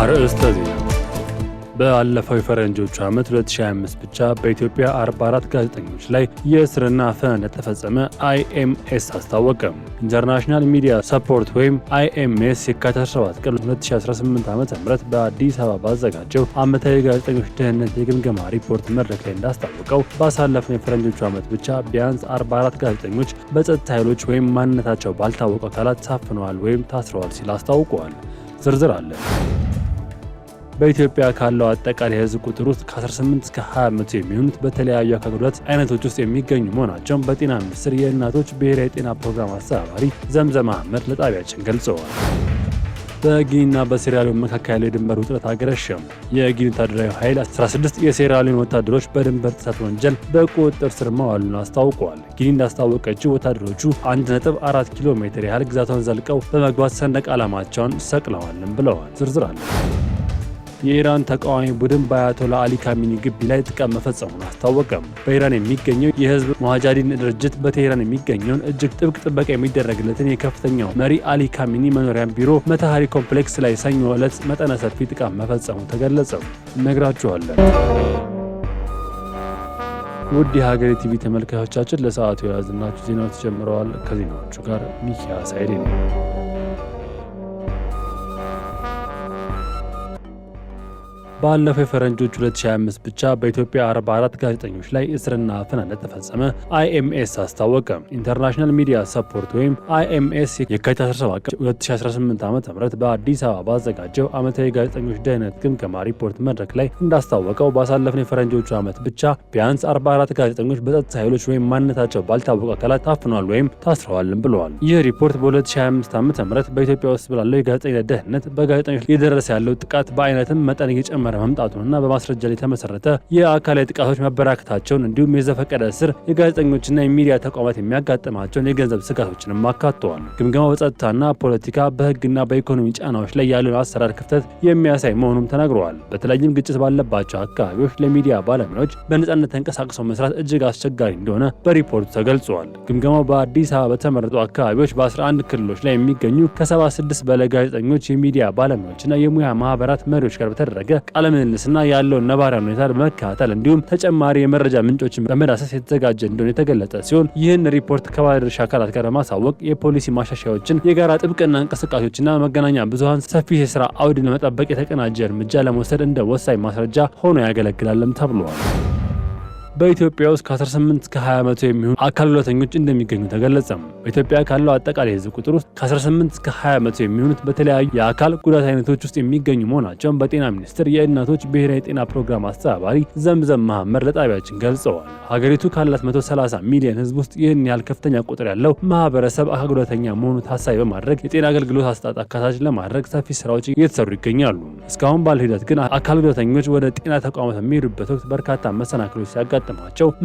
አርዕስተ ዜና። ባለፈው የፈረንጆቹ ዓመት 2025 ብቻ በኢትዮጵያ 44 ጋዜጠኞች ላይ የእስርና አፈና እንደተፈጸመ አይኤምኤስ አስታወቀ። ኢንተርናሽናል ሚዲያ ሰፖርት ወይም አይኤምኤስ የካቲት 17 ቀን 2018 ዓ.ም በአዲስ አበባ ባዘጋጀው ዓመታዊ የጋዜጠኞች ደህንነት የግምገማ ሪፖርት መድረክ ላይ እንዳስታወቀው ባሳለፍነው የፈረንጆቹ ዓመት ብቻ ቢያንስ 44 ጋዜጠኞች በጸጥታ ኃይሎች ወይም ማንነታቸው ባልታወቁ አካላት ታፍነዋል ወይም ታስረዋል ሲል አስታውቀዋል። ዝርዝር አለ። በኢትዮጵያ ካለው አጠቃላይ ሕዝብ ቁጥር ውስጥ ከ18 እስከ 20% የሚሆኑት በተለያዩ የአካል ጉዳት አይነቶች ውስጥ የሚገኙ መሆናቸውን በጤና ሚኒስቴር የእናቶች ብሔራዊ ጤና ፕሮግራም አስተባባሪ ዘምዘም አህመድ ለጣቢያችን ገልጸዋል። በጊኒና በሴራሊዮን መካከል ያለው የድንበር ውጥረት አገረሸም። የጊኒ ወታደራዊ ኃይል 16 የሴራሊዮን ወታደሮች በድንበር ጥሰት ወንጀል በቁጥጥር ስር መዋሉን አስታውቀዋል። ጊኒ እንዳስታወቀችው ወታደሮቹ 1.4 ኪሎ ሜትር ያህል ግዛቷን ዘልቀው በመግባት ሰንደቅ ዓላማቸውን ሰቅለዋልም ብለዋል። ዝርዝር አለ። የኢራን ተቃዋሚ ቡድን በአያቶላ አሊ ካሚኒ ግቢ ላይ ጥቃት መፈጸሙን አስታወቀም። በኢራን የሚገኘው የህዝብ ሙጃሂዲን ድርጅት በቴህራን የሚገኘውን እጅግ ጥብቅ ጥበቃ የሚደረግለትን የከፍተኛው መሪ አሊ ካሚኒ መኖሪያን ቢሮ መታሃሪ ኮምፕሌክስ ላይ ሰኞ ዕለት መጠነ ሰፊ ጥቃት መፈጸሙ ተገለጸ። እነግራችኋለን። ውድ የሀገሬ ቲቪ ተመልካቾቻችን ለሰዓቱ የያዝናችሁ ዜናዎች ተጀምረዋል። ከዜናዎቹ ጋር ሚኪያስ ኃይሌ ነው። ባለፈው የፈረንጆቹ 2025 ብቻ በኢትዮጵያ 44 ጋዜጠኞች ላይ እስርና አፈና እንደተፈጸመ አይኤምኤስ አስታወቀ። ኢንተርናሽናል ሚዲያ ሰፖርት ወይም አይኤምኤስ የካቲት 17 ቀን 2018 ዓ.ም በአዲስ አበባ ባዘጋጀው ዓመታዊ ጋዜጠኞች ደህንነት ግምገማ ሪፖርት መድረክ ላይ እንዳስታወቀው ባሳለፍነው የፈረንጆቹ ዓመት ብቻ ቢያንስ 44 ጋዜጠኞች በጸጥታ ኃይሎች ወይም ማንነታቸው ባልታወቁ አካላት ታፍነዋል ወይም ታስረዋልም ብለዋል። ይህ ሪፖርት በ2025 ዓ.ም በኢትዮጵያ ውስጥ ባለው የጋዜጠኝነት ደህንነት በጋዜጠኞች እየደረሰ ያለው ጥቃት በአይነትም መጠን እየጨመረ መምጣቱንና በማስረጃ ላይ የተመሰረተ የአካላዊ ጥቃቶች መበራከታቸውን እንዲሁም የዘፈቀደ እስር የጋዜጠኞችና የሚዲያ ተቋማት የሚያጋጥማቸውን የገንዘብ ስጋቶችንም አካተዋል። ግምገማው በጸጥታና ፖለቲካ በህግና በኢኮኖሚ ጫናዎች ላይ ያለውን አሰራር ክፍተት የሚያሳይ መሆኑም ተናግረዋል። በተለይም ግጭት ባለባቸው አካባቢዎች ለሚዲያ ባለሙያዎች በነጻነት ተንቀሳቅሰው መስራት እጅግ አስቸጋሪ እንደሆነ በሪፖርቱ ተገልጿል። ግምገማው በአዲስ አበባ በተመረጡ አካባቢዎች በ11 ክልሎች ላይ የሚገኙ ከ76 በላይ ጋዜጠኞች፣ የሚዲያ ባለሙያዎችና የሙያ ማህበራት መሪዎች ጋር በተደረገ ቃለ ምልልስና ያለውን ነባራዊ ሁኔታ በመከታተል እንዲሁም ተጨማሪ የመረጃ ምንጮችን በመዳሰስ የተዘጋጀ እንደሆነ የተገለጸ ሲሆን ይህን ሪፖርት ከባለድርሻ አካላት ጋር በማሳወቅ የፖሊሲ ማሻሻያዎችን፣ የጋራ ጥብቅና እንቅስቃሴዎችና መገናኛ ብዙሃን ሰፊ የስራ አውድን ለመጠበቅ የተቀናጀ እርምጃ ለመውሰድ እንደ ወሳኝ ማስረጃ ሆኖ ያገለግላልም ተብሏል። በኢትዮጵያ ውስጥ ከ18 እስከ 20% የሚሆኑ አካል ጉዳተኞች እንደሚገኙ ተገለጸ። በኢትዮጵያ ካለው አጠቃላይ ሕዝብ ቁጥር ውስጥ ከ18 እስከ 20% የሚሆኑት በተለያዩ የአካል ጉዳት አይነቶች ውስጥ የሚገኙ መሆናቸውን በጤና ሚኒስቴር የእናቶች ብሔራዊ ጤና ፕሮግራም አስተባባሪ ዘምዘም መሐመድ ለጣቢያችን ገልጸዋል። ሀገሪቱ ካላት 130 ሚሊዮን ሕዝብ ውስጥ ይህን ያህል ከፍተኛ ቁጥር ያለው ማህበረሰብ አካል ጉዳተኛ መሆኑ ታሳቢ በማድረግ የጤና አገልግሎት አሰጣጥ አካታች ለማድረግ ሰፊ ስራዎች እየተሰሩ ይገኛሉ። እስካሁን ባለው ሂደት ግን አካል ጉዳተኞች ወደ ጤና ተቋማት በሚሄዱበት ወቅት በርካታ መሰናክሎች ሲያጋጥማቸው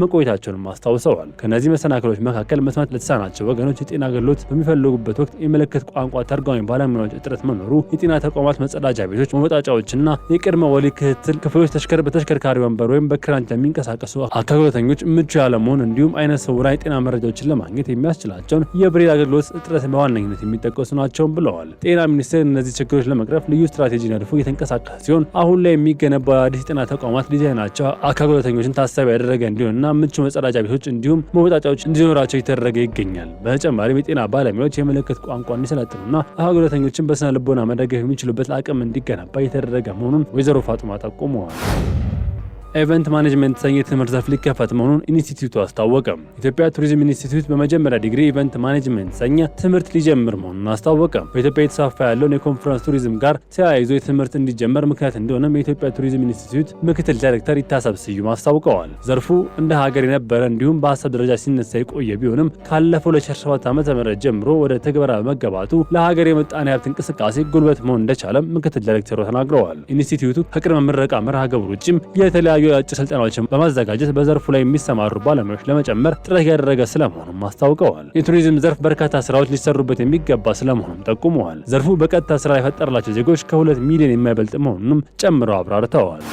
መቆየታቸውን አስታውሰዋል። ከነዚህ መሰናክሎች መካከል መስማት ለተሳናቸው ወገኖች የጤና አገልግሎት በሚፈልጉበት ወቅት የምልክት ቋንቋ ተርጓሚ ባለሙያዎች እጥረት መኖሩ፣ የጤና ተቋማት መጸዳጃ ቤቶች፣ መወጣጫዎችና የቅድመ ወሊድ ክትትል ክፍሎች በተሽከርካሪ ወንበር ወይም በክራንች ለሚንቀሳቀሱ አካል ጉዳተኞች ምቹ ያለመሆን እንዲሁም አይነ ስውራን የጤና መረጃዎችን ለማግኘት የሚያስችላቸውን የብሬል አገልግሎት እጥረት በዋነኝነት የሚጠቀሱ ናቸው ብለዋል። ጤና ሚኒስቴር እነዚህ ችግሮች ለመቅረፍ ልዩ ስትራቴጂ ነድፎ እየተንቀሳቀሰ ሲሆን አሁን ላይ የሚገነባው አዲስ ጤና ተቋማት ዲዛይናቸው አካል ጉዳተኞችን ታሳቢ ያደረገ እንዲሆንና ምቹ መጸዳጃ ቤቶች እንዲሁም መወጣጫዎች እንዲኖራቸው እየተደረገ ይገኛል። በተጨማሪም የጤና ባለሙያዎች የምልክት ቋንቋ እንዲሰለጥኑና አካል ጉዳተኞችን በስነ ልቦና መደገፍ የሚችሉበት አቅም እንዲገነባ እየተደረገ መሆኑን ወይዘሮ ፋጡማ ጠቁመዋል። ኢቨንት ማኔጅመንት የተሰኘ የትምህርት ዘርፍ ሊከፈት መሆኑን ኢንስቲትዩቱ አስታወቀ። ኢትዮጵያ ቱሪዝም ኢንስቲትዩት በመጀመሪያ ዲግሪ ኢቨንት ማኔጅመንት የተሰኘ ትምህርት ሊጀምር መሆኑን አስታወቀ። በኢትዮጵያ የተስፋፋ ያለውን የኮንፈረንስ ቱሪዝም ጋር ተያይዞ የትምህርት እንዲጀመር ምክንያት እንደሆነም የኢትዮጵያ ቱሪዝም ኢንስቲትዩት ምክትል ዳይሬክተር ይታሰብ ስዩም አስታውቀዋል። ዘርፉ እንደ ሀገር የነበረ እንዲሁም በሀሳብ ደረጃ ሲነሳ የቆየ ቢሆንም ካለፈው 2017 ዓ.ም ጀምሮ ወደ ትግበራ በመገባቱ ለሀገር የምጣኔ ሀብት እንቅስቃሴ ጉልበት መሆን እንደቻለም ምክትል ዳይሬክተሩ ተናግረዋል። ኢንስቲትዩቱ ከቅድመ ምረቃ መርሃ ግብር ውጭም የተለያዩ የአጭር ስልጠናዎችን በማዘጋጀት በዘርፉ ላይ የሚሰማሩ ባለሙያዎች ለመጨመር ጥረት ያደረገ ስለመሆኑም አስታውቀዋል። የቱሪዝም ዘርፍ በርካታ ስራዎች ሊሰሩበት የሚገባ ስለመሆኑም ጠቁመዋል። ዘርፉ በቀጥታ ስራ የፈጠረላቸው ዜጎች ከ2 ሚሊዮን የማይበልጥ መሆኑንም ጨምረው አብራርተዋል።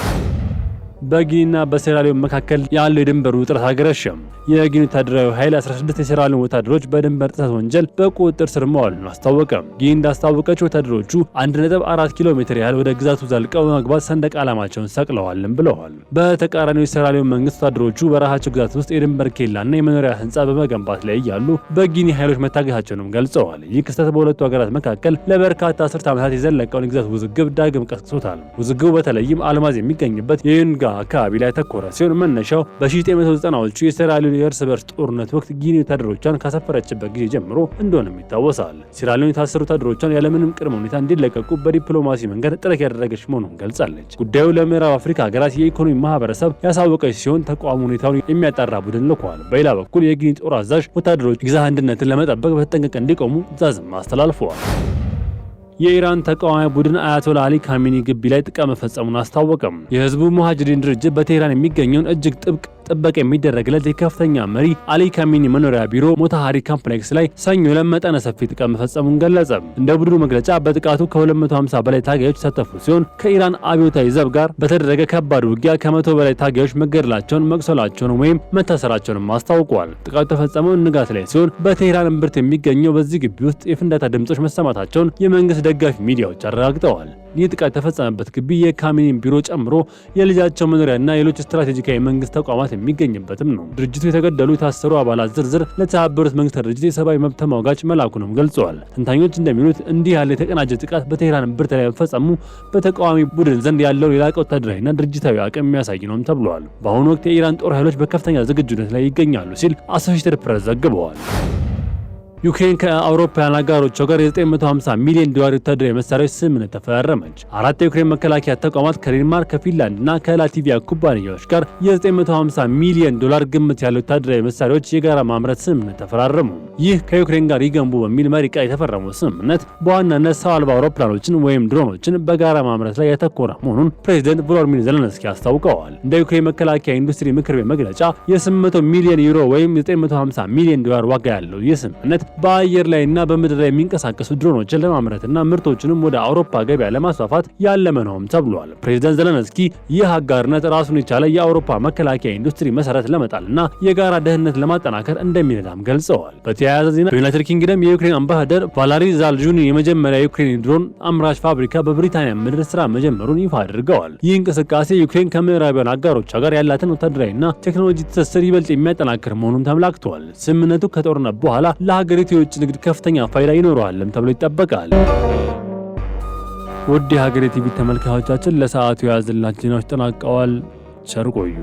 በጊኒና በሴራሊዮን መካከል ያለው የድንበር ውጥረት አገረሸም። የጊኒ ወታደራዊ ኃይል 16 የሴራሊዮን ወታደሮች በድንበር ጥሰት ወንጀል በቁጥጥር ስር መዋሉን አስታወቀ። ጊኒ እንዳስታወቀችው ወታደሮቹ 1.4 ኪሎ ሜትር ያህል ወደ ግዛቱ ዘልቀው በመግባት ሰንደቅ ዓላማቸውን ሰቅለዋልም ብለዋል። በተቃራኒው የሴራሊዮን መንግስት ወታደሮቹ በራሳቸው ግዛት ውስጥ የድንበር ኬላና የመኖሪያ ህንጻ በመገንባት ላይ እያሉ በጊኒ ኃይሎች መታገታቸውንም ገልጸዋል። ይህ ክስተት በሁለቱ ሀገራት መካከል ለበርካታ አስርት ዓመታት የዘለቀውን የግዛት ውዝግብ ዳግም ቀስቅሶታል። ውዝግቡ በተለይም አልማዝ የሚገኝበት የዩንጋ አካባቢ ላይ ያተኮረ ሲሆን መነሻው በ1990ዎቹ የሴራሊዮን የእርስ በርስ ጦርነት ወቅት ጊኒ ወታደሮቿን ካሰፈረችበት ጊዜ ጀምሮ እንደሆነም ይታወሳል። ሴራሊዮን የታሰሩ ወታደሮቿን ያለምንም ቅድመ ሁኔታ እንዲለቀቁ በዲፕሎማሲ መንገድ ጥረት ያደረገች መሆኑን ገልጻለች። ጉዳዩ ለምዕራብ አፍሪካ ሀገራት የኢኮኖሚ ማህበረሰብ ያሳወቀች ሲሆን ተቋሙ ሁኔታውን የሚያጣራ ቡድን ልኳል። በሌላ በኩል የጊኒ ጦር አዛዥ ወታደሮች ግዛት አንድነትን ለመጠበቅ በተጠንቀቅ እንዲቆሙ ትዕዛዝም አስተላልፈዋል። የኢራን ተቃዋሚ ቡድን አያቶላ አሊ ካሚኒ ግቢ ላይ ጥቃት መፈጸሙን አስታወቀም። የህዝቡ ሙሃጅሪን ድርጅት በቴህራን የሚገኘውን እጅግ ጥብቅ ጥበቃ የሚደረግለት የከፍተኛ መሪ አሊ ካሚኒ መኖሪያ ቢሮ ሞታሃሪ ኮምፕሌክስ ላይ ሰኞ ለመጠነ ሰፊ ጥቃት መፈጸሙን ገለጸ። እንደ ቡድኑ መግለጫ በጥቃቱ ከ250 በላይ ታጋዮች ተሳተፉ ሲሆን ከኢራን አብዮታዊ ዘብ ጋር በተደረገ ከባድ ውጊያ ከ100 በላይ ታጋዮች መገደላቸውን፣ መቁሰላቸውን ወይም መታሰራቸውንም አስታውቀዋል። ጥቃቱ የተፈጸመው ንጋት ላይ ሲሆን በቴህራን እምብርት የሚገኘው በዚህ ግቢ ውስጥ የፍንዳታ ድምጾች መሰማታቸውን የመንግስት ደጋፊ ሚዲያዎች አረጋግጠዋል። ይህ ጥቃት የተፈጸመበት ግቢ የካሚኒን ቢሮ ጨምሮ የልጃቸው መኖሪያና ሌሎች ስትራቴጂካዊ መንግስት ተቋማት የሚገኝበትም ነው። ድርጅቱ የተገደሉ የታሰሩ አባላት ዝርዝር ለተባበሩት መንግስታት ድርጅት የሰብአዊ መብት ተሟጋች መላኩንም ገልጸዋል። ተንታኞች እንደሚሉት እንዲህ ያለ የተቀናጀ ጥቃት በቴህራን እምብርት ላይ መፈጸሙ በተቃዋሚ ቡድን ዘንድ ያለው የላቀ ወታደራዊና ድርጅታዊ አቅም የሚያሳይ ነውም ተብሏል። በአሁኑ ወቅት የኢራን ጦር ኃይሎች በከፍተኛ ዝግጁነት ላይ ይገኛሉ ሲል አሶሺየትድ ፕሬስ ዘግበዋል። ዩክሬን ከአውሮፓውያን አጋሮቿ ጋር የ950 ሚሊዮን ዶላር ወታደራዊ መሳሪያዎች ስምምነት ተፈራረመች። አራት የዩክሬን መከላከያ ተቋማት ከዴንማርክ፣ ከፊንላንድ እና ከላቲቪያ ኩባንያዎች ጋር የ950 ሚሊዮን ዶላር ግምት ያለው ወታደራዊ መሳሪያዎች የጋራ ማምረት ስምምነት ተፈራረሙ። ይህ ከዩክሬን ጋር ይገንቡ በሚል መሪ ቃል የተፈረመው ስምምነት በዋናነት ሰው አልባ አውሮፕላኖችን ወይም ድሮኖችን በጋራ ማምረት ላይ ያተኮረ መሆኑን ፕሬዚደንት ቮሎዲሚር ዜሌንስኪ አስታውቀዋል። እንደ ዩክሬን መከላከያ ኢንዱስትሪ ምክር ቤት መግለጫ የ800 ሚሊዮን ዩሮ ወይም 950 ሚሊዮን ዶላር ዋጋ ያለው ይህ ስምምነት በአየር ላይና በምድር ላይ የሚንቀሳቀሱ ድሮኖችን ለማምረትና ምርቶችንም ወደ አውሮፓ ገበያ ለማስፋፋት ያለመ ነውም ተብሏል። ፕሬዚዳንት ዜሌንስኪ ይህ አጋርነት ራሱን የቻለ የአውሮፓ መከላከያ ኢንዱስትሪ መሰረት ለመጣልና የጋራ ደህንነት ለማጠናከር እንደሚረዳም ገልጸዋል። በተያያዘ ዜና በዩናይትድ ኪንግደም የዩክሬን አምባሳደር ቫላሪ ዛልጁኒ የመጀመሪያ የዩክሬን ድሮን አምራች ፋብሪካ በብሪታንያ ምድር ስራ መጀመሩን ይፋ አድርገዋል። ይህ እንቅስቃሴ ዩክሬን ከምዕራባውያን አጋሮቿ ጋር ያላትን ወታደራዊና ቴክኖሎጂ ትስስር ይበልጥ የሚያጠናክር መሆኑን ተመላክቷል። ስምምነቱ ከጦርነት በኋላ ለሀገሪቱ የውጭ ንግድ ከፍተኛ ፋይዳ ይኖረዋልም ተብሎ ይጠበቃል። ውድ የሀገሬ ቲቪ ተመልካቾቻችን ለሰዓቱ የያዝላችሁ ዜናዎች ተጠናቀዋል። ቸር ቆዩ።